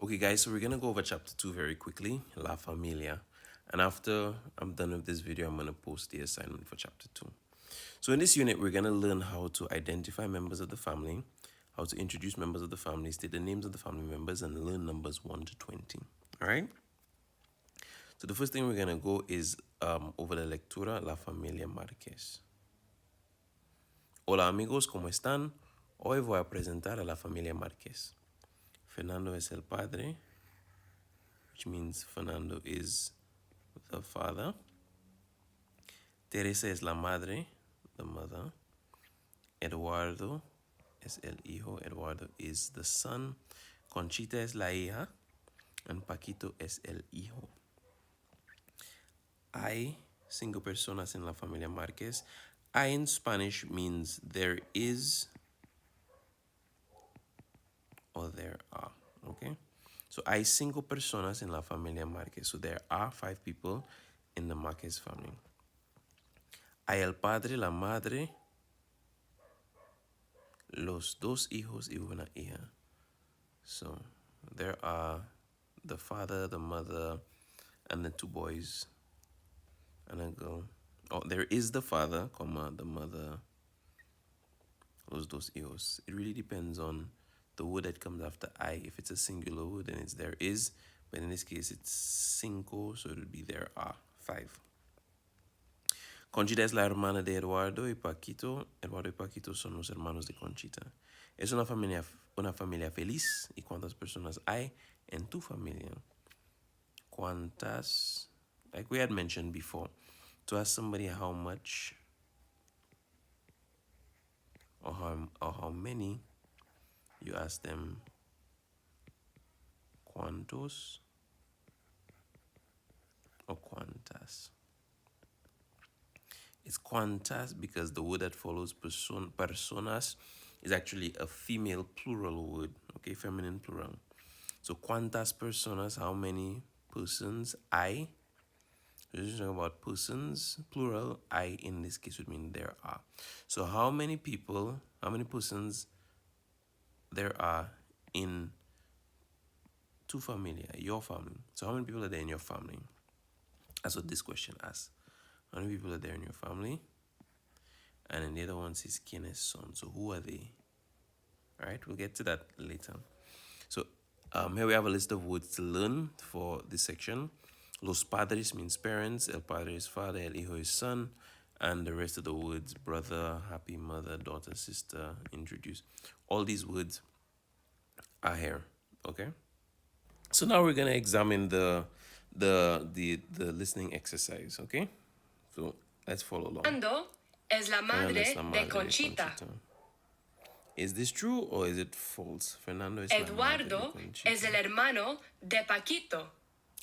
Okay, guys, so we're gonna go over chapter 2 very quickly, La Familia. And after I'm done with this video, I'm gonna post the assignment for chapter 2. So in this unit, we're gonna learn how to identify members of the family, how to introduce members of the family, state the names of the family members, and learn numbers 1 to 20. All right? So the first thing we're gonna go is over la lectura La Familia Marquez. Hola amigos, ¿cómo están? Hoy voy a presentar a la familia Marquez. Fernando es el padre, which means Fernando is the father. Teresa es la madre, the mother. Eduardo es el hijo, Eduardo is the son. Conchita es la hija, and Paquito es el hijo. Hay 5 personas en la familia Marquez. Hay in Spanish means there is or there are, okay? So hay 5 personas en la familia Marquez. So there are 5 people in the Marquez family. Hay el padre, la madre, los 2 hijos y una hija. So there are the father, the mother, and the 2 boys and a girl. Oh, there is the father, comma, the mother, los 2 hijos. It really depends on the word that comes after I. If it's a singular word, then it's there is. But in this case, it's cinco, so it would be there are 5. Conchita es la hermana de Eduardo y Paquito. Eduardo y Paquito son los hermanos de Conchita. Es una familia feliz. ¿Y cuántas personas hay en tu familia? ¿Cuántas? Like we had mentioned before, to ask somebody how much or how many, you ask them cuántos or cuántas. It's cuantas because the word that follows personas is actually a female plural word, okay, feminine plural. So cuantas personas, how many persons? I. We're just talking about persons, plural. I in this case would mean there are. So how many people, how many persons there are in tu familia, your family? So how many people are there in your family? That's what this question asks. How many people are there in your family? And then the other one says quiénes son. So who are they? All right, we'll get to that later. So here we have a list of words to learn for this section. Los padres means parents, el padre is father, el hijo is son, and the rest of the words, brother, happy mother, daughter, sister, introduce. All these words are here, okay? So now we're gonna examine the listening exercise, okay? So let's follow along. Fernando es la Fernanda es madre la de madre de Conchita. Conchita. Is this true or is it false? Fernando es la madre de Eduardo Conchita. es el hermano de Paquito.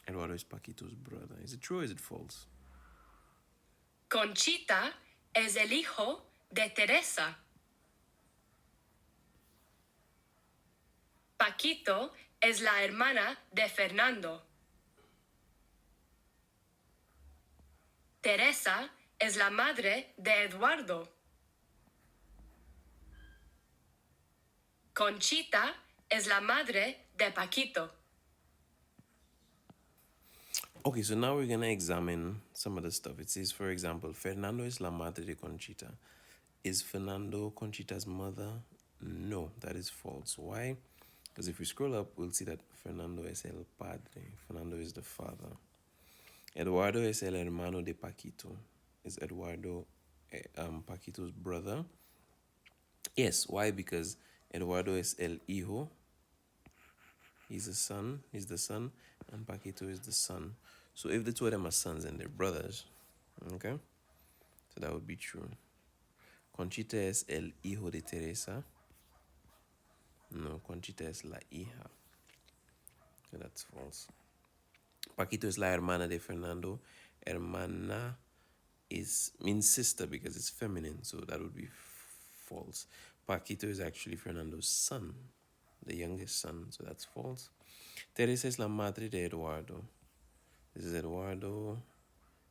Eduardo is Paquito's brother. Is it true or is it false? Conchita es el hijo de Teresa. Paquito es la hermana de Fernando. Teresa es la madre de Eduardo. Conchita es la madre de Paquito. Okay, so now we're gonna examine some of the stuff. It says, for example, Fernando es la madre de Conchita. Is Fernando Conchita's mother? No, that is false. Why? Because if we scroll up, we'll see that Fernando es el padre. Fernando is the father. Eduardo es el hermano de Paquito. Is Eduardo Paquito's brother? Yes, why? Because Eduardo es el hijo. He's a son, he's the son, and Paquito is the son. So if the 2 of them are sons and they're brothers, okay? So that would be true. Conchita es el hijo de Teresa. No, Conchita es la hija. So that's false. Paquito es la hermana de Fernando. Hermana means sister because it's feminine, so that would be false. Paquito is actually Fernando's son, the youngest son, so that's false. Teresa es la madre de Eduardo. This is Eduardo.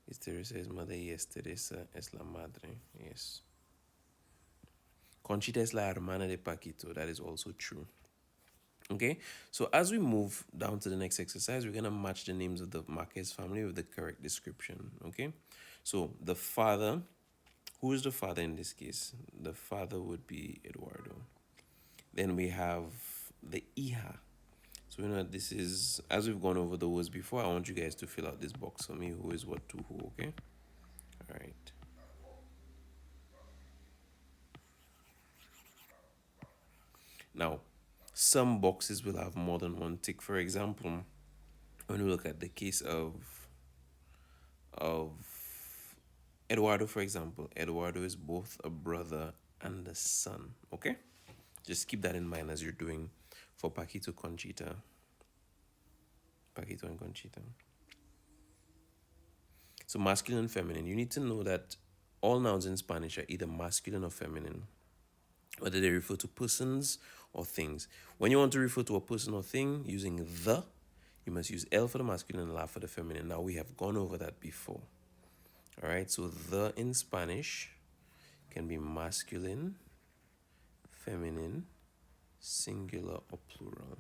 Is Teresa his mother? Yes, Teresa es la madre. Yes. Conchita es la hermana de Paquito. That is also true. Okay, so as we move down to the next exercise, we're gonna match the names of the Marquez family with the correct description. Okay, so the father, who is the father in this case? The father would be Eduardo. Then we have the hija. So you know this is, as we've gone over the words before, I want you guys to fill out this box for me. Who is what to who? Okay. All right. Now, some boxes will have more than one tick. For example, when we look at the case of Eduardo, for example, Eduardo is both a brother and a son. Okay, just keep that in mind as you're doing for Paquito Conchita, Paquito and Conchita. So masculine and feminine. You need to know that all nouns in Spanish are either masculine or feminine, whether they refer to persons or things. When you want to refer to a person or thing using the, you must use L for the masculine and La for the feminine. Now we have gone over that before. All right, so the in Spanish can be masculine, feminine, singular, or plural.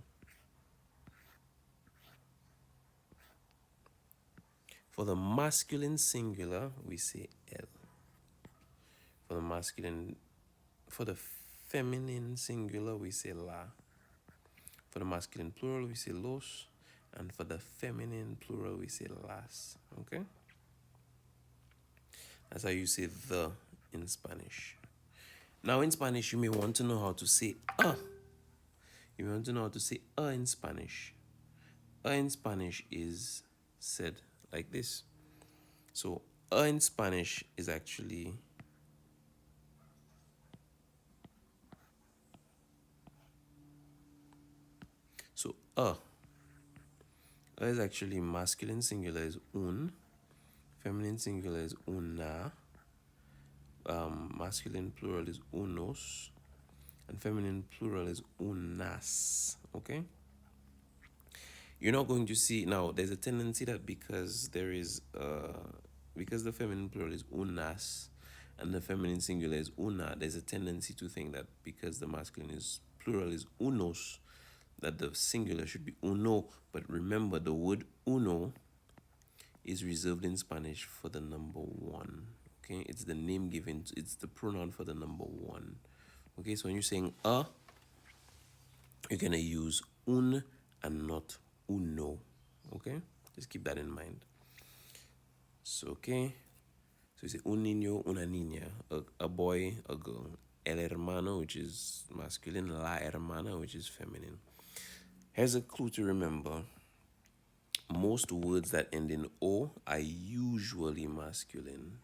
For the masculine singular, we say L. For the masculine, for the feminine singular, we say La. For the masculine plural, we say los. And for the feminine plural, we say las. Okay? That's how you say the in Spanish. Now, in Spanish, you may want to know how to say a. You may want to know how to say a in Spanish. A in Spanish is said like this. So, a in Spanish is actually so a is actually masculine singular is un, feminine singular is una, masculine plural is unos, and feminine plural is unas. Okay? You're not going to see now. There's a tendency that because the feminine plural is unas, and the feminine singular is una. There's a tendency to think that because the masculine is plural is unos, that the singular should be uno. But remember, the word uno is reserved in Spanish for the number one. Okay, it's the name given. It's the pronoun for the number one. Okay, so when you're saying you're gonna use un and not uno. Okay, just keep that in mind. So okay, so you say un niño, una niña, a boy, a girl. El hermano, which is masculine. La hermana, which is feminine. Here's a clue to remember. Most words that end in O are usually masculine,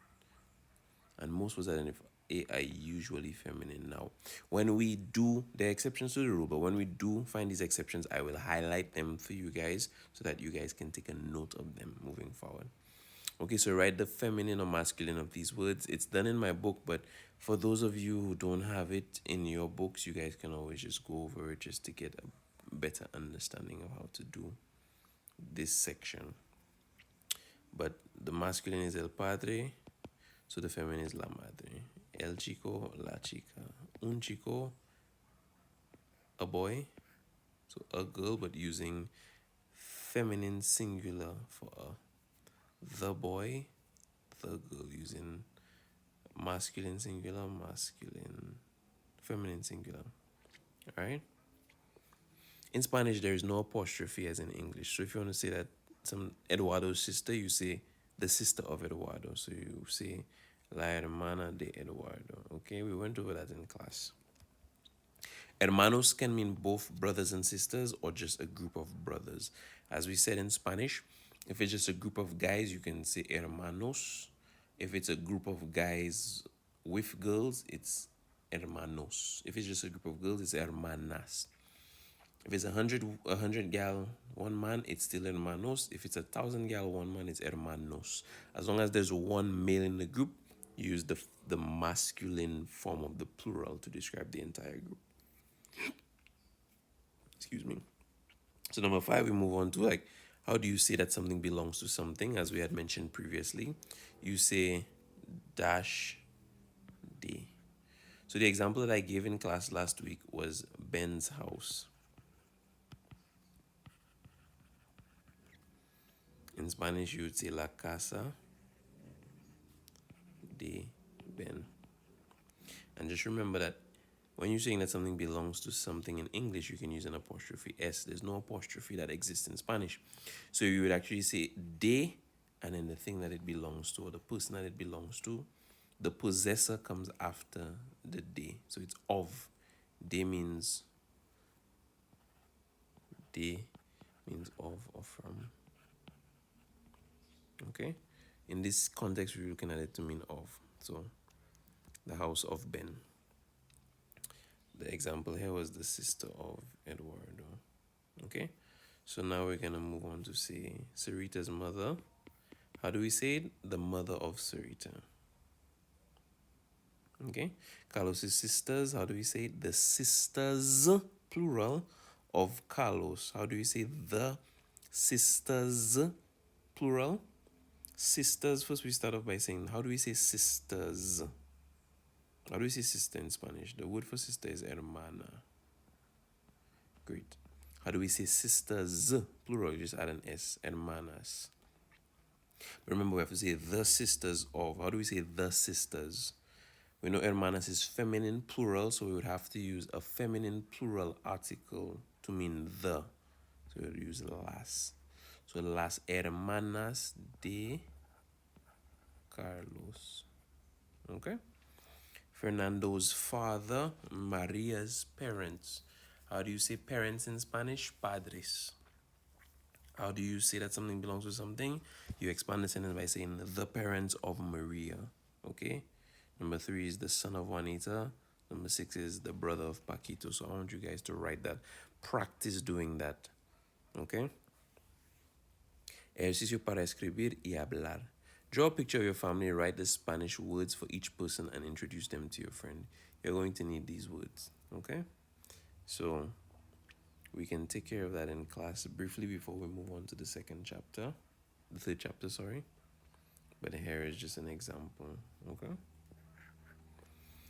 and most words that end in A are usually feminine. Now, when we do, there are exceptions to the rule, but when we do find these exceptions, I will highlight them for you guys so that you guys can take a note of them moving forward. Okay, so write the feminine or masculine of these words. It's done in my book, but for those of you who don't have it in your books, you guys can always just go over it just to get a better understanding of how to do this section. But the masculine is el padre, so the feminine is la madre. El chico, la chica. Un chico, a boy, so a girl, but using feminine singular for a. The boy, the girl, using masculine singular, masculine, feminine singular. All right. In Spanish, there is no apostrophe as in English. So if you want to say that some Eduardo's sister, you say the sister of Eduardo. So you say la hermana de Eduardo. Okay, we went over that in class. Hermanos can mean both brothers and sisters or just a group of brothers. As we said in Spanish, if it's just a group of guys, you can say hermanos. If it's a group of guys with girls, it's hermanos. If it's just a group of girls, it's hermanas. If it's a hundred gal, one man, it's still hermanos. If it's 1,000 gal, one man, it's hermanos. As long as there's one male in the group, you use the masculine form of the plural to describe the entire group. Excuse me. So number 5, we move on to like, how do you say that something belongs to something? As we had mentioned previously, you say dash D. So the example that I gave in class last week was Ben's house. In Spanish, you would say la casa de Ben. And just remember that when you're saying that something belongs to something in English, you can use an apostrophe S. There's no apostrophe that exists in Spanish. So you would actually say de, and then the thing that it belongs to, or the person that it belongs to, the possessor comes after the de. So it's of. De means of or from. Okay? In this context, we're looking at it to mean of. So the house of Ben. The example here was the sister of Eduardo. Okay? So now we're gonna move on to say Sarita's mother. How do we say it? The mother of Sarita. Okay? Carlos's sisters. How do we say it? The sisters, plural, of Carlos. How do we say the sisters, plural? Sisters. First, we start off by saying, how do we say sisters? How do we say sister in Spanish? The word for sister is hermana. Great. How do we say sisters? Plural, you just add an S. Hermanas. But remember, we have to say the sisters of. How do we say the sisters? We know hermanas is feminine plural, so we would have to use a feminine plural article to mean the. So we would use las. So las hermanas de Carlos. Okay? Fernando's father, Maria's parents. How do you say parents in Spanish? Padres. How do you say that something belongs to something? You expand the sentence by saying the parents of Maria. Okay? Number 3 is the son of Juanita. Number 6 is the brother of Paquito. So I want you guys to write that. Practice doing that. Okay? Ejercicio para escribir y hablar. Draw a picture of your family, write the Spanish words for each person, and introduce them to your friend. You're going to need these words. Okay? So we can take care of that in class briefly before we move on to the second chapter. The third chapter, sorry. But here is just an example. Okay?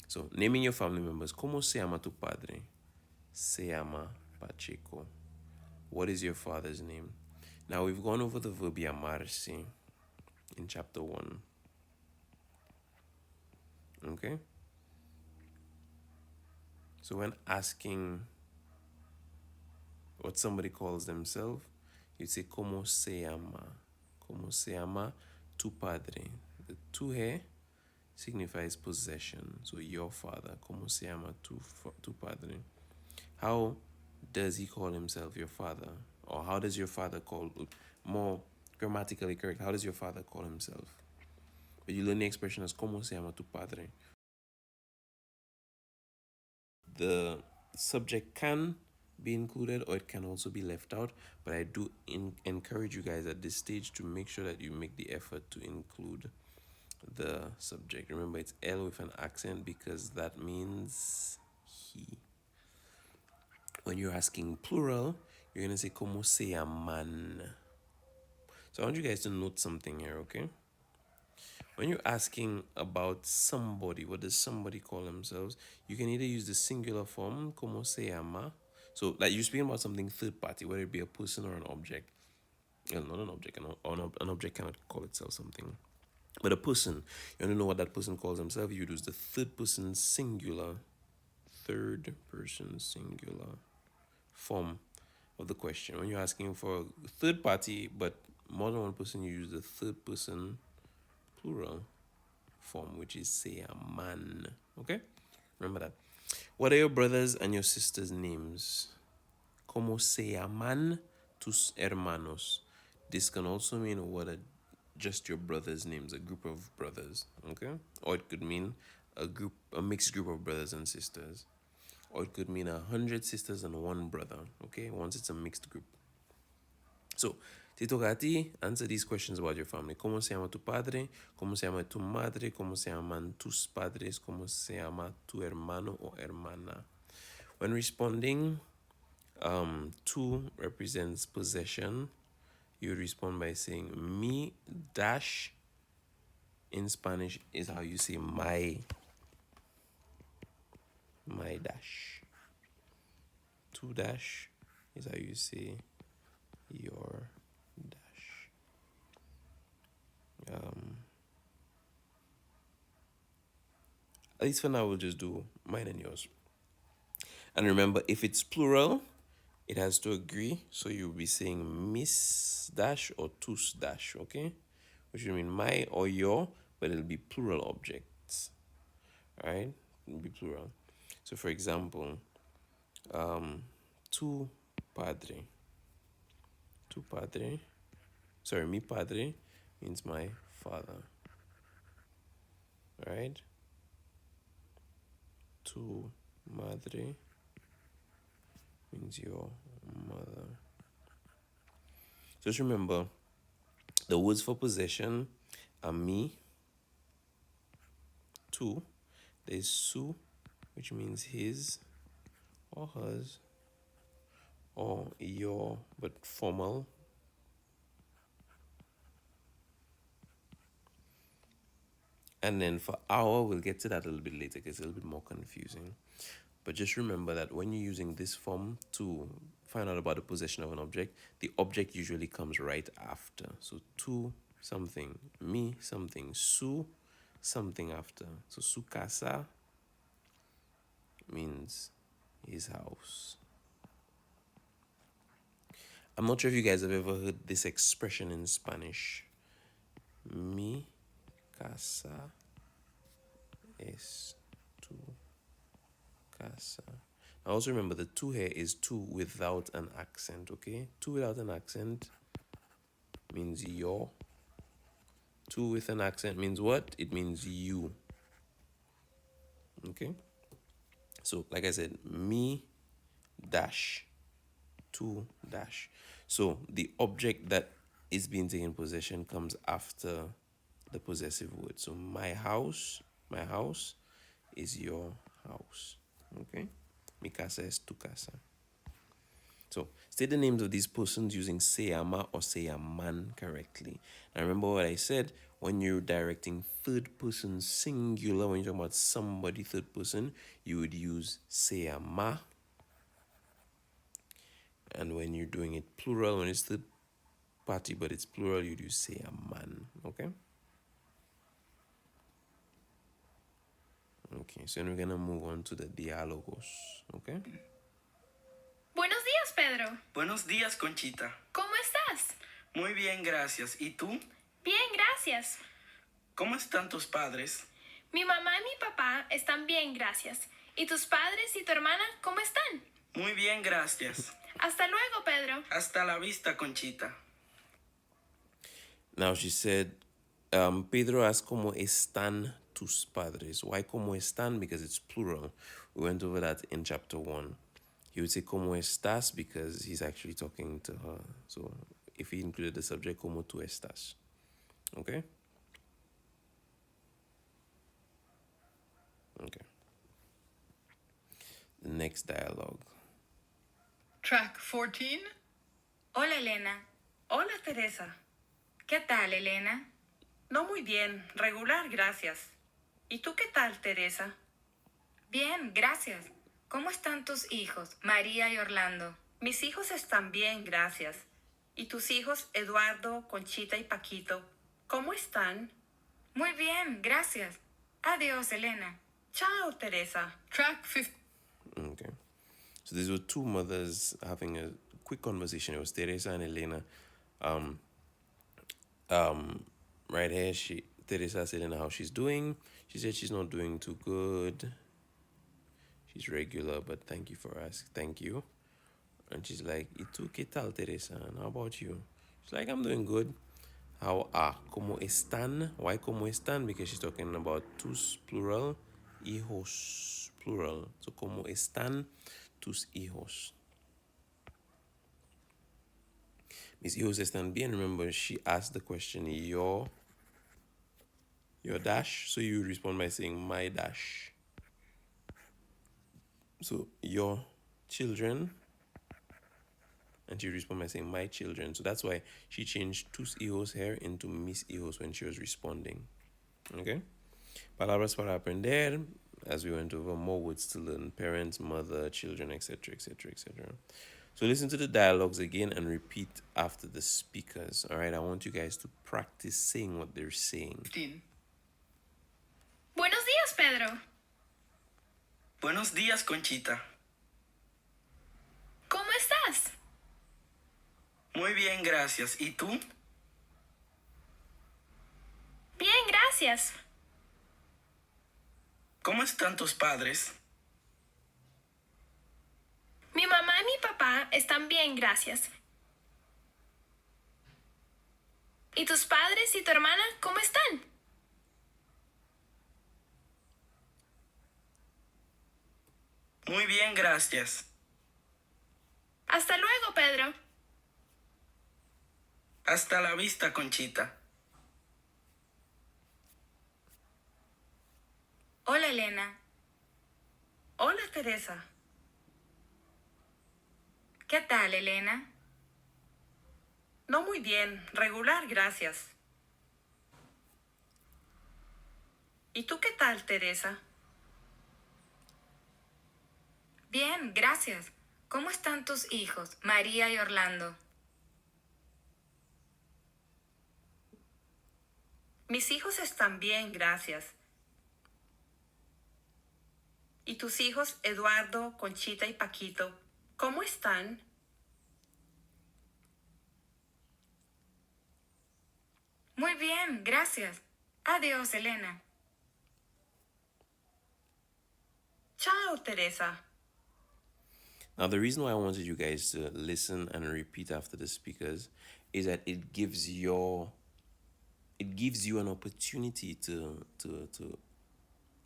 So, naming your family members. ¿Cómo se llama tu padre? Se llama Pacheco. What is your father's name? Now, we've gone over the verb llamarse in chapter 1. Okay? So, when asking what somebody calls themselves, you say, ¿Cómo se llama? ¿Cómo se llama tu padre? The tu here signifies possession. So, your father. ¿Cómo se llama tu padre? How does he call himself, your father? Or how does your father call, more grammatically correct, how does your father call himself? But you learn the expression as ¿Cómo se llama tu padre? The subject can be included or it can also be left out, but I do encourage you guys at this stage to make sure that you make the effort to include the subject. Remember, it's L with an accent because that means he. When you're asking plural, you're going to say ¿Cómo se llaman? So I want you guys to note something here, okay? When you're asking about somebody, what does somebody call themselves? You can either use the singular form, ¿Cómo se llama? So, like you're speaking about something third party, whether it be a person or an object. Well, not an object, an object cannot call itself something. But a person, you want to know what that person calls himself, you use the third person singular form of the question. When you're asking for a third party, but more than one person, you use the third person plural form, which is say a man. Okay? Remember that. What are your brothers and your sisters' names? ¿Cómo se llaman tus hermanos? This can also mean what are just your brothers' names, a group of brothers. Okay? Or it could mean a mixed group of brothers and sisters. Or it could mean 100 sisters and one brother. Okay? Once it's a mixed group. So, Tito Gati, answer these questions about your family. ¿Cómo se llama tu padre? ¿Cómo se llama tu madre? ¿Cómo se llaman tus padres? ¿Cómo se llama tu hermano o hermana? When responding, tu represents possession. You respond by saying mi dash in Spanish is how you say my dash. Tu dash is how you say your dash. At least for now, we'll just do mine and yours. And remember, if it's plural, it has to agree. So you'll be saying mis dash or tus dash, okay? Which will mean my or your, but it'll be plural objects. All right? It'll be plural. So for example, tu padre. Tu padre. Sorry, mi padre means my father. All right? Tu madre means your mother. Just remember, the words for possession are me, tu. There's su, which means his or hers, or your, but formal. And then for our, we'll get to that a little bit later because it's a little bit more confusing. But just remember that when you're using this form to find out about the possession of an object, the object usually comes right after. So tu something, me something, su something after. So su casa means his house. I'm not sure if you guys have ever heard this expression in Spanish. Mi casa es tu casa. Also remember the tu here is tu without an accent, okay? Tu without an accent means your. Tu with an accent means what? It means you. Okay? So, like I said, me dash, tu dash. So, the object that is being taken possession comes after the possessive word. So, my house is your house. Okay? Mi casa es tu casa. So, say the names of these persons using se llama or se llaman correctly. Now, remember what I said, when you're directing third person singular, when you're talking about somebody third person, you would use se llama. And when you're doing it plural, when it's third party but it's plural, you'd use se llaman. Okay? Okay, so then we're gonna move on to the diálogos. Okay? Buenos días, Pedro. Buenos días, Conchita. ¿Cómo estás? Muy bien, gracias. ¿Y tú? Bien, gracias. ¿Cómo están tus padres? Mi mamá y mi papá están bien, gracias. ¿Y tus padres y tu hermana cómo están? Muy bien, gracias. Hasta luego, Pedro. Hasta la vista, Conchita. Now she said, Pedro asked, ¿Cómo están tus padres? Why ¿Cómo están? Because it's plural. We went over that in chapter 1. He would say, ¿Cómo estás? Because he's actually talking to her. So if he included the subject, ¿Cómo tú estás? Okay? Okay. The next dialogue. Track 14. Hola, Elena. Hola, Teresa. ¿Qué tal, Elena? No muy bien, regular, gracias. ¿Y tú qué tal, Teresa? Bien, gracias. ¿Cómo están tus hijos, María y Orlando? Mis hijos están bien, gracias. ¿Y tus hijos, Eduardo, Conchita y Paquito, cómo están? Muy bien, gracias. Adiós, Elena. Chao, Teresa. Track 15. Okay. So these were two mothers having a quick conversation. It was Teresa and Elena. Right here, Teresa asked Elena how she's doing. She said she's not doing too good. She's regular, but thank you for asking. Thank you. And she's like, ¿Y tú qué tal, Teresa? And how about you? She's like, I'm doing good. How are? ¿Cómo están? Why ¿Cómo están? Because she's talking about tus plural, hijos plural. So, ¿Cómo están tus hijos? Mis hijos están bien. Remember, she asked the question, your dash. So you respond by saying my dash. So your children. And she respond by saying my children. So that's why she changed tus hijos here into mis hijos when she was responding. Okay? Palabras para aprender. As we went over, more words to learn. Parents, mother, children, etc., etc., etc. So listen to the dialogues again and repeat after the speakers. All right? I want you guys to practice saying what they're saying. 15. Buenos días, Pedro. Buenos días, Conchita. ¿Cómo estás? Muy bien, gracias. ¿Y tú? Bien, gracias. ¿Cómo están tus padres? Mi mamá y mi papá están bien, gracias. ¿Y tus padres y tu hermana cómo están? Muy bien, gracias. Hasta luego, Pedro. Hasta la vista, Conchita. Hola, Elena. Hola, Teresa. ¿Qué tal, Elena? No muy bien, regular, gracias. ¿Y tú qué tal, Teresa? Bien, gracias. ¿Cómo están tus hijos, María y Orlando? Mis hijos están bien, gracias. ¿Y tus hijos, Eduardo, Conchita y Paquito, cómo están? Muy bien, gracias. Adiós, Elena. Chao, Teresa. Now, the reason why I wanted you guys to listen and repeat after the speakers is that it gives you an opportunity to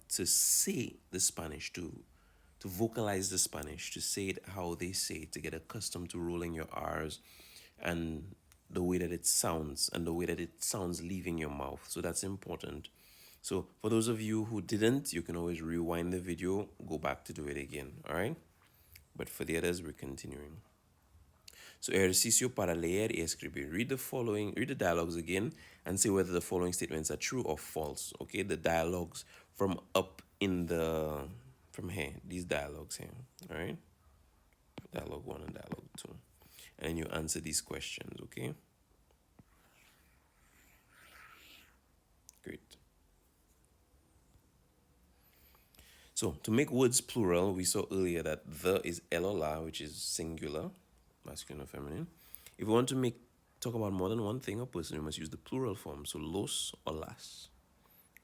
say the Spanish, to vocalize the Spanish, to say it how they say it, to get accustomed to rolling your R's and the way that it sounds and the way that it sounds leaving your mouth. So that's important. So for those of you who didn't, you can always rewind the video, go back to do it again, all right? But for the others, we're continuing. So, ejercicio para leer y escribir. Read the dialogues again and see whether the following statements are true or false. Okay, the dialogues from here, these dialogues here. All right, dialogue 1 and dialogue 2. And then you answer these questions, okay? Great. So, to make words plural, we saw earlier that the is el or la, which is singular, masculine or feminine. If we want to talk about more than one thing or person, we must use the plural form, so los or las.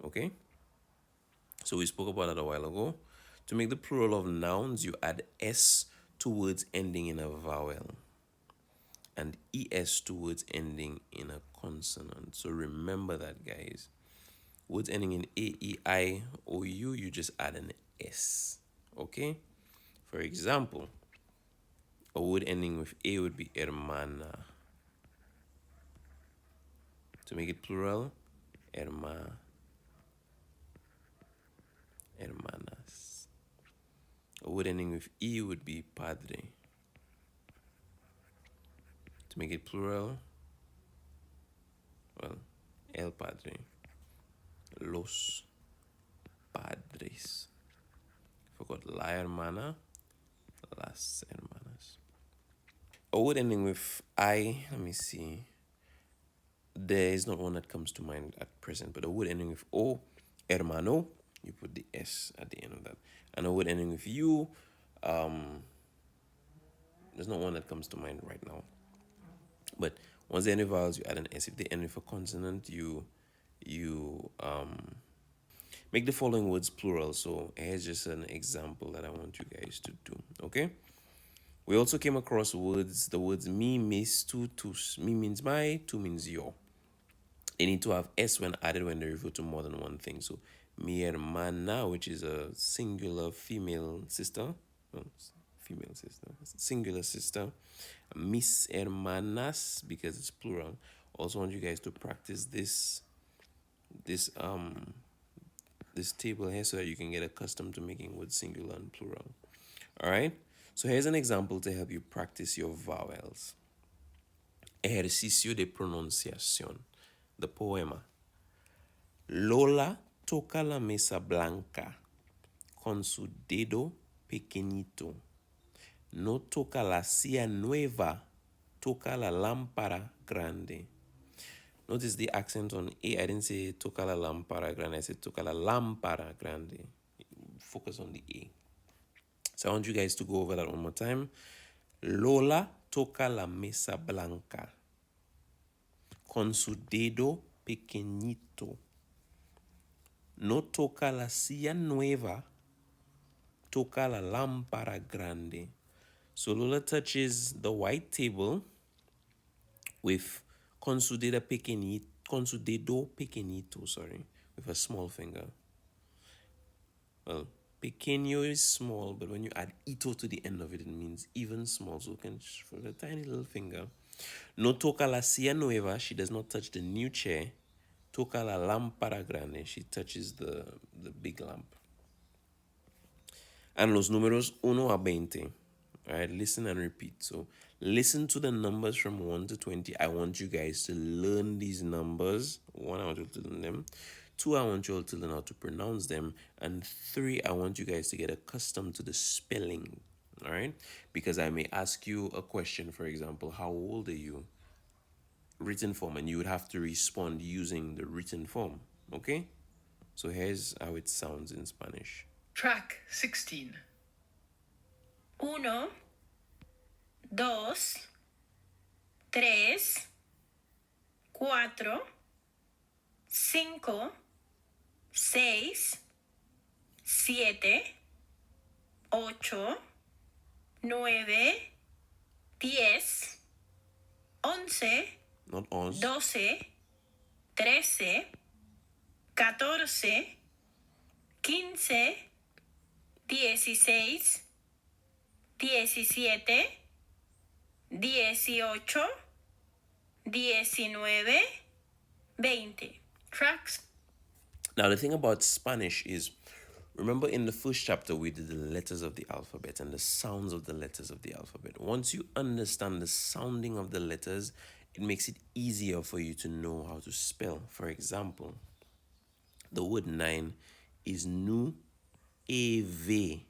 Okay? So we spoke about that a while ago. To make the plural of nouns, you add s to words ending in a vowel and es to words ending in a consonant. So remember that, guys. Words ending in a, e, I, o, u, you just add an s. Okay? For example, a word ending with a would be hermana. To make it plural, hermanas. A word ending with e would be padre. To make it plural, well, el padre, los padres. Forgot la hermana, las hermanas. A word ending with I, let me see. There is not one that comes to mind at present, but a word ending with o, hermano, you put the s at the end of that. And a word ending with u, there's not one that comes to mind right now. But once they end with vowels, you add an s. If they end with a consonant, you make the following words plural. So here's just an example that I want you guys to do. Okay. We also came across the words me, mis, tu, tus. Me means my, tu means your. They need to have s when added when they refer to more than one thing. So mi hermana, which is a singular female sister. No, singular sister. Mis hermanas, because it's plural. Also want you guys to practice this table here so that you can get accustomed to making words singular and plural. All right. So here's an example to help you practice your vowels. Ejercicio de pronunciación. The poema. Lola toca la mesa blanca con su dedo pequeñito. No toca la silla nueva, toca la lámpara grande. Notice the accent on A. I didn't say toca la lámpara grande, I said toca la lámpara grande. Focus on the A. So I want you guys to go over that one more time. Lola toca la mesa blanca con su dedo pequeñito. No toca la silla nueva, toca la lámpara grande. So Lola touches the white table with con su dedo pequeñito, sorry, with a small finger. Well, pequeño is small, but when you add ito to the end of it, it means even small. So you can for a tiny little finger. No toca la silla nueva. She does not touch the new chair. Toca la lámpara grande. She touches the big lamp. And los números 1 a 20. All right, listen and repeat. So listen to the numbers from 1 to 20. I want you guys to learn these numbers. 1, I want you to learn them. 2, I want you all to learn how to pronounce them. And 3, I want you guys to get accustomed to the spelling. All right, because I may ask you a question, for example, how old are you? Written form, and you would have to respond using the written form. Okay, so here's how it sounds in Spanish. Track 16. 1, 2, 3, 4, 5, 6, 7, 8, 9, 10, 11, Not 11. 12, 13, 14, 15, 16, 17, 18, 19, 20. Tracks. Now, the thing about Spanish is, remember in the first chapter, we did the letters of the alphabet and the sounds of the letters of the alphabet. Once you understand the sounding of the letters, it makes it easier for you to know how to spell. For example, the word 9 is nu, e, v.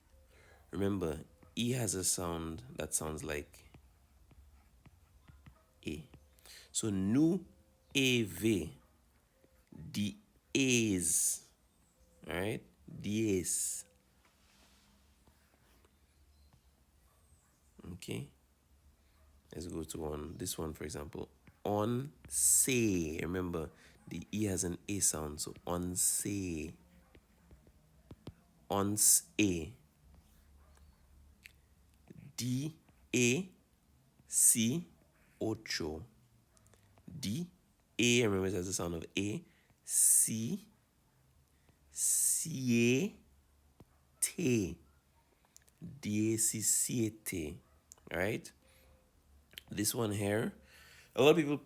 Remember, E has a sound that sounds like E. So nu, e, v. The A's. All right, diez. Okay, let's go to this one, for example. On say. Remember, the E has an A sound, so on say. Once A. D A C ocho. D A, remember it has the sound of A. C siete. 17. All right. This one here, a lot of people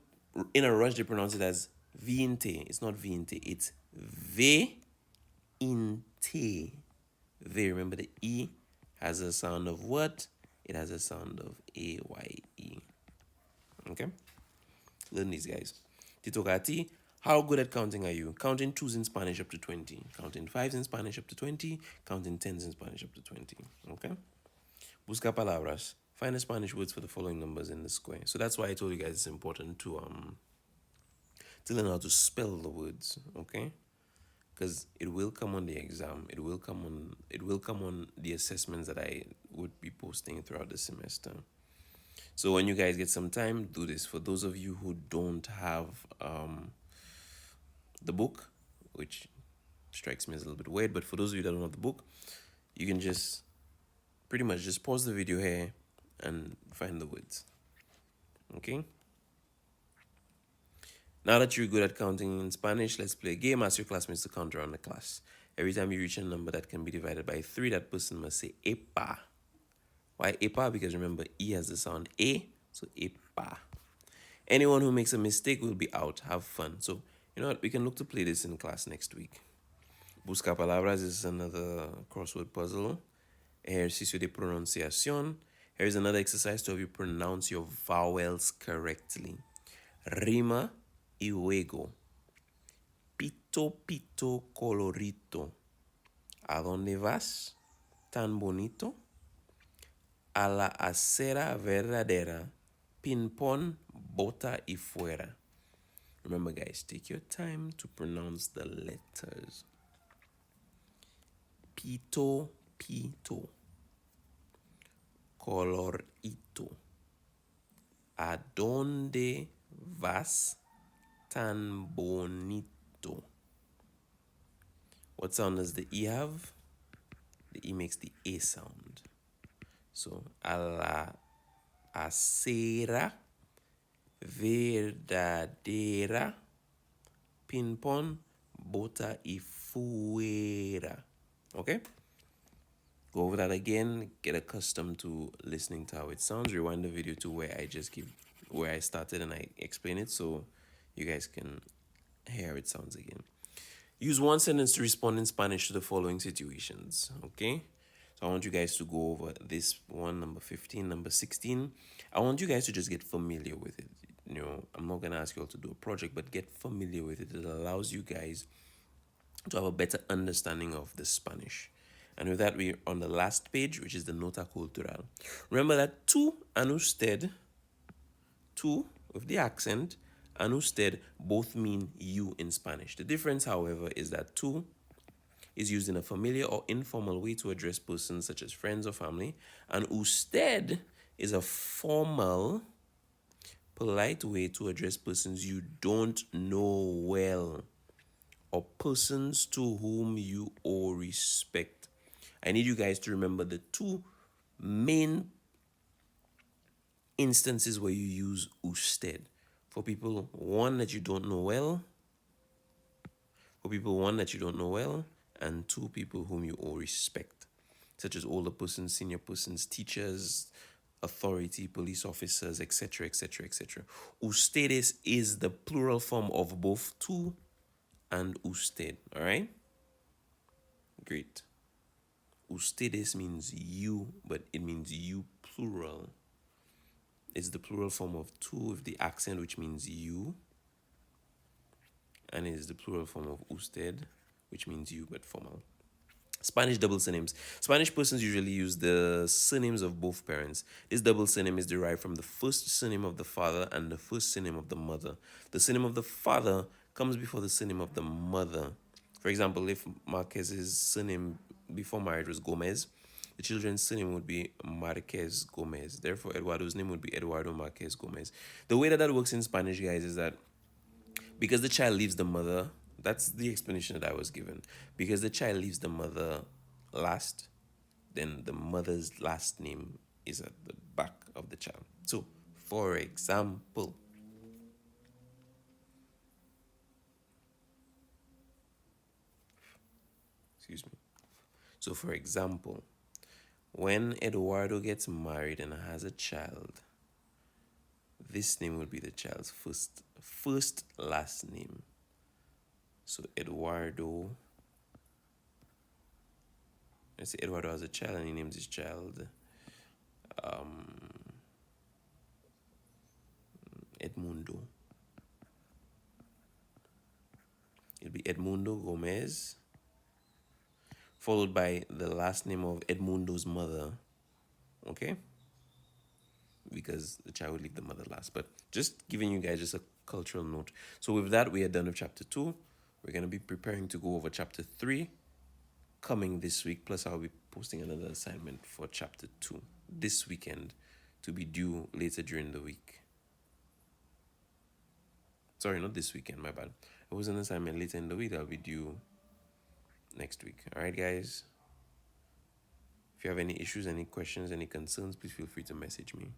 in a rush they pronounce it as veinte. It's not veinte. It's veinte. Ve. Remember the E has a sound of what? It has a sound of AYE. Okay. Learn these guys. Tito Gati, how good at counting are you? Counting 2s in Spanish up to 20. Counting 5s in Spanish up to 20. Counting 10s in Spanish up to 20. Okay? Busca palabras. Find the Spanish words for the following numbers in the square. So that's why I told you guys it's important to learn how to spell the words. Okay? Because it will come on the exam. It will come on the assessments that I would be posting throughout the semester. So when you guys get some time, do this. For those of you who don't have the book, which strikes me as a little bit weird, but for those of you that don't have the book, you can just pretty much just pause the video here and find the words. Okay? Now that you're good at counting in Spanish, let's play a game. Ask your classmates to count around the class. Every time you reach a number that can be divided by 3, that person must say epa. Why epa? Because remember, E has the sound A, so epa. Anyone who makes a mistake will be out. Have fun. So, you know what? We can look to play this in class next week. Busca palabras is another crossword puzzle. Ejercicio de pronunciación. Here's another exercise to help you pronounce your vowels correctly. Rima y juego. Pito, pito, colorito. ¿A dónde vas? Tan bonito. A la acera verdadera. Ping-pong, bota y fuera. Remember, guys, take your time to pronounce the letters. Pito, pito. colorito. ¿A dónde vas tan bonito? What sound does the E have? The E makes the A sound. So, a la acera verdadera, ping-pong, bota y fuera. Okay? Go over that again, get accustomed to listening to how it sounds. Rewind the video to where I started and I explain it so you guys can hear how it sounds again. Use one sentence to respond in Spanish to the following situations, okay? So I want you guys to go over this one, number 15, number 16. I want you guys to just get familiar with it. I'm not gonna ask you all to do a project, but get familiar with it. It allows you guys to have a better understanding of the Spanish. And with that, we're on the last page, which is the nota cultural. Remember that tú and usted, tú with the accent, and usted both mean you in Spanish. The difference, however, is that tú is used in a familiar or informal way to address persons such as friends or family, and usted is a formal, polite way to address persons you don't know well or persons to whom you owe respect. I need you guys to remember the two main instances where you use usted. For people, one, that you don't know well. For people, one, that you don't know well. And two, people whom you owe respect, such as older persons, senior persons, teachers, authority, police officers, etc., etc., etc. Ustedes is the plural form of both tú and usted, all right? Great. Ustedes means you, but it means you plural. It's the plural form of tú with the accent, which means you. And it is the plural form of usted, which means you, but formal. Spanish double surnames. Spanish persons usually use the surnames of both parents. This double surname is derived from the first surname of the father and the first surname of the mother. The surname of the father comes before the surname of the mother. For example, if Marquez's surname before marriage was Gomez, the children's surname would be Marquez Gomez. Therefore, Eduardo's name would be Eduardo Marquez Gomez. The way that works in Spanish, guys, is that because the child leaves the mother, that's the explanation that I was given. Because the child leaves the mother last, then the mother's last name is at the back of the child. So, for example, excuse me. So, for example, when Eduardo gets married and has a child, this name will be the child's first last name. So Eduardo, let's say Eduardo has a child and he names his child Edmundo. It'll be Edmundo Gomez, followed by the last name of Edmundo's mother. Okay? Because the child would leave the mother last. But just giving you guys just a cultural note. So with that, we are done with chapter 2. We're going to be preparing to go over chapter 3 coming this week. Plus, I'll be posting another assignment for chapter 2 this weekend to be due later during the week. Sorry, not this weekend, my bad. It was an assignment later in the week. That'll be due next week. All right, guys? If you have any issues, any questions, any concerns, please feel free to message me.